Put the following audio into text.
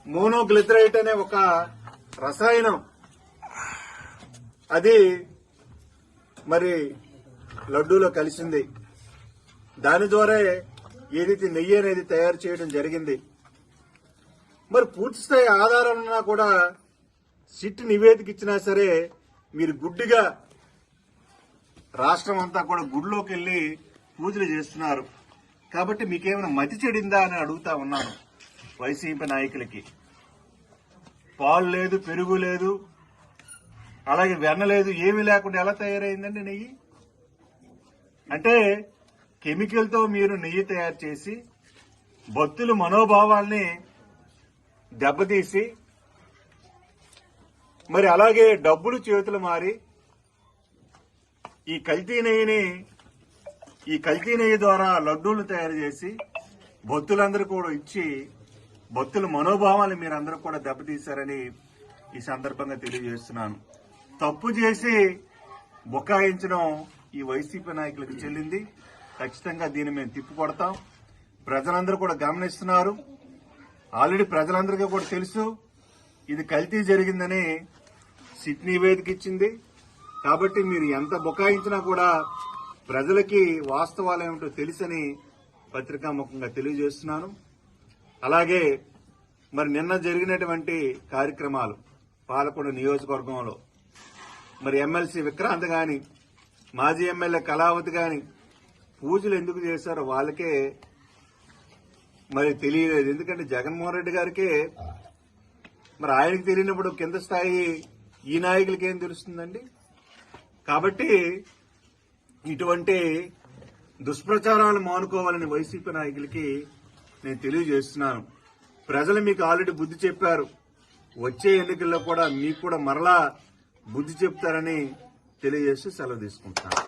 Monoglyceride అనే ఒక రసాయనం అది మరి లడ్డూలో కలిసింది. దాని ద్వారా ఏదైతే నెయ్యి అనేది తయారు చేయడం జరిగింది. మరి పూర్తిస్థాయి ఆధారాలున్నా కూడా సిట్ నివేదిక ఇచ్చినా సరే మీరు గుడ్డిగా రాష్ట్రం అంతా కూడా గుడిలోకి వెళ్లి పూజలు చేస్తున్నారు. కాబట్టి మీకేమైనా మతి చెడిందా అని అడుగుతా ఉన్నాను వైసీపీ నాయకులకి. పాలు లేదు, పెరుగు లేదు, అలాగే వెన్న లేదు, ఏమీ లేకుండా ఎలా తయారైందండి నెయ్యి? అంటే కెమికల్తో మీరు నెయ్యి తయారు చేసి భక్తుల మనోభావాల్ని దెబ్బతీసి మరి అలాగే డబ్బులు చేతులు మారి ఈ కల్తీ నెయ్యి ద్వారా లడ్డూలు తయారు చేసి భక్తులందరూ కూడా ఇచ్చి భక్తుల మనోభావాలు మీరందరూ కూడా దెబ్బతీశారని ఈ సందర్భంగా తెలియజేస్తున్నాను. తప్పు చేసి బుకాయించడం ఈ వైసీపీ నాయకులకు చెల్లింది. ఖచ్చితంగా దీన్ని మేము తిప్పికొడతాం. ప్రజలందరూ కూడా గమనిస్తున్నారు. ఆల్రెడీ ప్రజలందరికీ కూడా తెలుసు ఇది కల్తీ జరిగిందని సిట్ నివేదిక ఇచ్చింది. కాబట్టి మీరు ఎంత బుకాయించినా కూడా ప్రజలకి వాస్తవాలు ఏమిటో తెలుసని పత్రికాముఖంగా తెలియజేస్తున్నాను. అలాగే మరి నిన్న జరిగినటువంటి కార్యక్రమాలు పాలకొండ నియోజకవర్గంలో మరి ఎమ్మెల్సీ విక్రాంత్ గాని మాజీ ఎమ్మెల్యే కళావతి గాని పూజలు ఎందుకు చేశారో వాళ్ళకే మరి తెలియలేదు. ఎందుకంటే జగన్మోహన్ రెడ్డి గారికే మరి ఆయనకి తెలియనప్పుడు కింద స్థాయి ఈ నాయకులకి ఏం తెలుస్తుందండి? కాబట్టి ఇటువంటి దుష్ప్రచారాలు మానుకోవాలని వైసీపీ నాయకులకి నేను తెలియజేస్తున్నాను. ప్రజలు మీకు ఆల్రెడీ బుద్ధి చెప్పారు. వచ్చే ఎన్నికల్లో కూడా మీకు కూడా మరలా బుద్ధి చెప్తారని తెలియజేస్తూ సెలవు తీసుకుంటున్నాను.